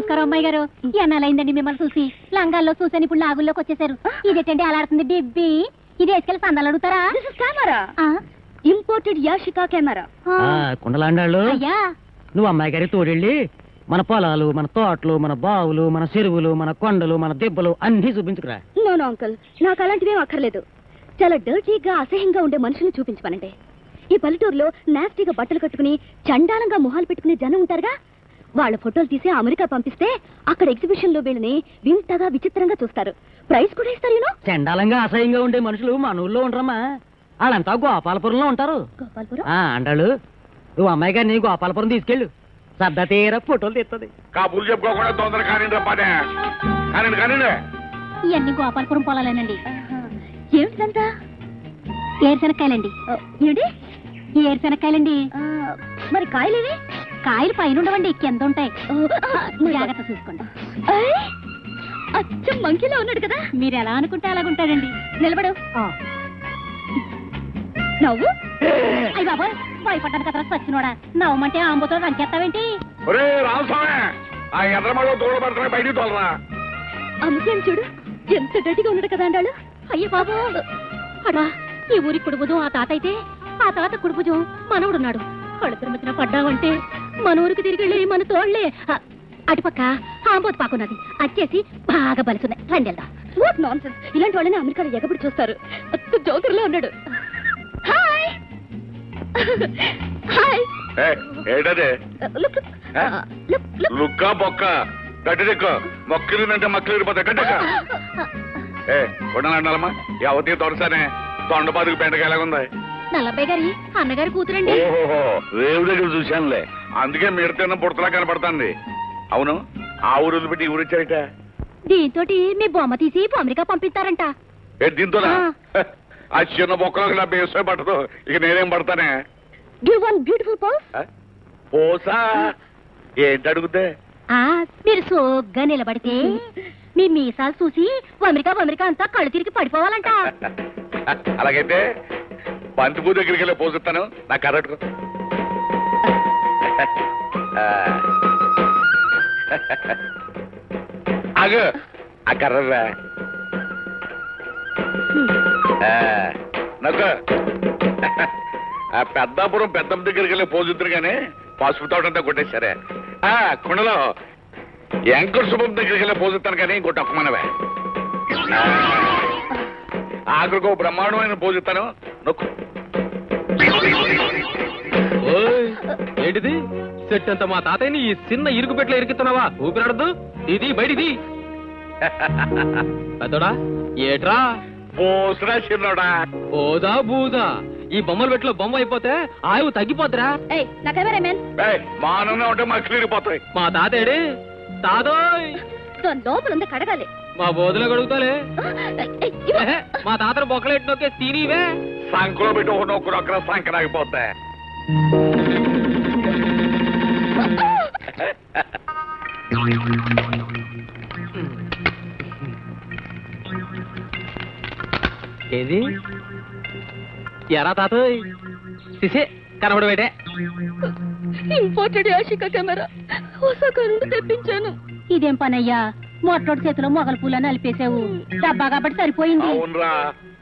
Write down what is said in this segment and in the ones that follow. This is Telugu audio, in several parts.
నమస్కారం అమ్మాయి గారు. ఎన్నాలైందండి మిమ్మల్ని చూసి. లంగాల్లో చూసాను, ఇప్పుడు లాగుల్లోకి వచ్చేసారు. ఇదేంటండి అలా ఆడుతుంది డిబ్బి? ఇది వేసుకెళ్ళి సందాలు అడుగుతారా? Camera imported Yashica camera. కుండలాండాళ్ళు అయ్యా, నువ్వు అమ్మాయి గారి తోడెళ్ళి మన పొలాలు, మన తోటలు, మన బావులు, మన చెరువులు, మన కొండలు, మన దెబ్బలు అన్ని చూపించుకురా. నో అంకుల్, నాకు అలాంటివేం అక్కర్లేదు. చాలా డర్టీగా అసహ్యంగా ఉండే మనుషుల్ని చూపించమనండి. ఈ పల్లెటూరులో నాస్టీగా బట్టలు కట్టుకుని చండాలంగా మొహాలు పెట్టుకునే జనం ఉంటారుగా, వాళ్ళ ఫోటోలు తీసి అమెరికా పంపిస్తే అక్కడ ఎగ్జిబిషన్ లో వీళ్ళని వింతగా విచిత్రంగా చూస్తారు. ప్రైజ్ కూడా ఇస్తారు. చండాలంగా అసహ్యంగా ఉండే మనుషులు మన ఊళ్ళో ఉండరమ్మా. వాళ్ళంతా గోపాలపురంలో ఉంటారు. గోపాల్పురం అంటాడు నువ్వు అమ్మాయి గారిని గోపాలపురం తీసుకెళ్ళు. సర్దా తీర ఫోటోలు తీస్తుంది. కాపులు చెప్పుకోకుండా తొందర కానిండి పనే కానిండి. ఇవన్నీ గోపాలపురం పొలాలేనండి. ఏమిటంతా? ఏరుశనక్కాయలండి. ఏమిటి? ఏరుశనక్కాయలండి. మరి కాయలేవి? కాయలు పైన ఉండవండి, కింద ఉంటాయి. జాగ్రత్త చూసుకోండి. అచ్చం మంకీలా ఉన్నాడు కదా. మీరు ఎలా అనుకుంటే అలాగుంటాడండి. నిలబడు. నవ్వు. అయ్య బాబా, భయపడ్డాను కదా సచ్చినోడా. నవ్వమంటే ఆంబోతో రంకెత్తావేంటి? రామస్వామి, ఆ ఎర్రమలో తోడు పడుతున్నా బయటికి తోలరా. అమ్మకేం చూడు, ఎంత గట్టిగా ఉన్నాడు కదా అండాడు. అయ్య బాబు, అడా ఈ ఊరి కుడుబుజం ఆ తాత అయితే, ఆ తాత కుడుబుజం మనవుడున్నాడు. కడుపుల మధ్యన పడ్డావంటే మన ఊరికి తిరిగి వెళ్ళి మన తోళ్లే. అటుపక్క ఆంబోతు పాకున్నది, అచ్చేసి బాగా బలుసున్నాయి. రండి వెళ్దాం. What non sense. ఇలాంటి వాళ్ళని అమెరికాలో ఎగబడి చూస్తారు. జోకర్లో ఉన్నాడు. Hi hi. ఏంటదే లుక్క బొక్క గడ్డెక్క మొక్కలిందంటే మొక్కలు ఇరిపోతాయి. గడ్డెక్క కొండలండాలమ్మా, అవతీ తొడసానే తొండపాదుకు బెండకాయలాగుంది. నల్లబ్బాయి గారి అన్నగారి కూతురండి. ఓహో, రేవు దగ్గర చూశానులే, అందుకే మీరు తిన్న పుడతలా కనపడుతుంది. అవును, ఆ ఊరు వదిలిపెట్టి ఈ ఊరు వచ్చారట. దీంతో మీ బొమ్మ తీసి అమెరికా పంపిస్తారంట. దీంతో ఆ చిన్న బొక్కలకు నా బేసే పట్టదు, ఇక నేనేం పడతానే. Give one beautiful pose. పోసా ఏంటి అడుగుతే? మీరు సోగ్గా నిలబడితే మీ మీసాలు చూసి అమెరికా అంతా కళ్ళు తిరిగి పడిపోవాలంట. అలాగైతే బంతిపూ దగ్గరికి వెళ్ళి పోసిస్తాను. నా కరెక్ట్ అగు ఆ కర్రరా నాకు ఆ పెద్దాపురం పెద్దమ్మ దగ్గరికి వెళ్ళి పోజుద్దరు కానీ పసుపు తోటంతా కొట్టేశారే. కుండలో వెంకట శుభం దగ్గరికి వెళ్ళి పోజుతాను కానీ ఇంకోటి అప్పమనవే. ఆఖరికో బ్రహ్మాండమైన పోజుతాను. నొక్కు. ఏంటిది? సెట్ అంతా మా తాతయ్యని ఈ చిన్న ఇరుకు పెట్లో ఇరుకుతున్నావా? ఊపిరాడద్దు, ఇది బయటిది. అతడా ఏట్రా పోసరా చిన్నోడా? ఓదా బూదా, ఈ బొమ్మల పెట్లో బొమ్మ అయిపోతే ఆయువు తగ్గిపోతురా. మానన్నా ఉంటే మక్కలు ఇరిపోతాయి. మా తాతేడి తాతోయ్ లోపల ఉంది, కడగాలి. మా బోధలో కడుగుతాలే. మా తాతను బొక్కలెట్టి నొక్కే తినివే. సంకలో పెట్టి ఒక నొక్కరు అక్కడ సంకరాగిపోతాయి. ఏది ఎరా తాతోయ్ సిసే కనబడబెట్టే. ఇంపోర్టెడ్ యాషికా కెమెరా ఓసాకా నుండి తెప్పించాను. ఇదేం పనయ్యా, మొట్టోటి చేతిలో మొగల పూలని అలిపేసావు. డబ్బా కాబట్టి సరిపోయింది. అవునరా,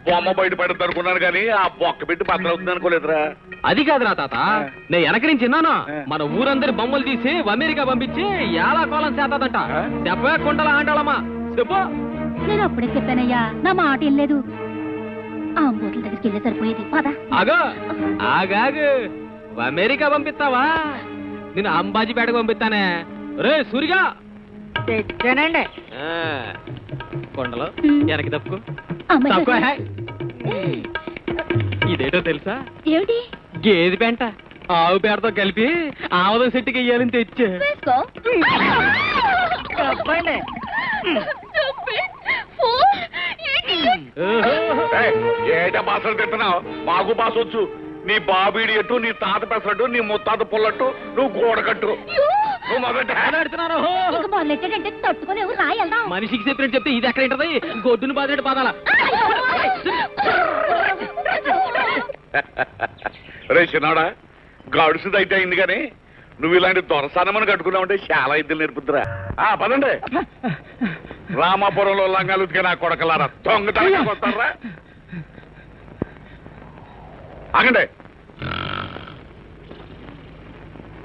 బొమ్మ బయట పెడతా అనుకున్నాను కానీ ఆ బొక్క పెట్టి బద్దలవుతుంది అనుకోలేదురా. అది కాదురా తాత, నేను వెనక నుంచి విన్నాను. మన ఊరందరి బొమ్మలు తీసి అమెరికా పంపించి ఎలా కోలం చేస్తాదంట. చెప్పే కుండలా ఆంటాళమ్మా చెప్పు. నేను అప్పుడే చెప్పానయ్యా, నా మాట ఏం లేదు. ఆ బోట్ల దగ్గరికి వెళ్ళే సరిపోయేది. పదా ఆగో ఆగాగు, అమెరికా పంపిస్తావా? నేను అంబాజీపేటకు పంపిస్తానే. రే సూరిగా తెచ్చానండి. కొండలో వెనక్కి తప్పుకో. అమ్మాయి తక్కువ. ఇదేటో తెలుసా? ఏమిటి? గేదె పెంట ఆవు పేడతో కలిపి ఆముదం చెట్టుకి వెయ్యాలని తెచ్చా. వేసుకో. ఏట బాసలు తింటున్నావు? మాకు బాస వచ్చు. నీ బాబీడి ఎట్టు, నీ తాత పెసరట్టు, నీ ముత్తాత పుల్లట్టు, నువ్వు గోడకట్టు. నువ్వు మొదట ఇక మొదలెట్టాడంటే తట్టుకునేవు. రా వెళ్దాం. మనిషికి చెప్పినట్టు చెప్తే ఇది ఎక్కడ ఉంటది? గొడ్డును బాధినట్టు పాదాల. రే చిన్నాడా, గడుసుదైతే అయింది కానీ నువ్వు ఇలాంటి దొరసానమని కట్టుకున్నావంటే చాలా ఇద్దరు నేర్పుతురా. పదండి. రామాపురంలో లంగాలు ఉతికే నా కొడకలారా దొంగతనంగా వస్తారా? ఆగండి.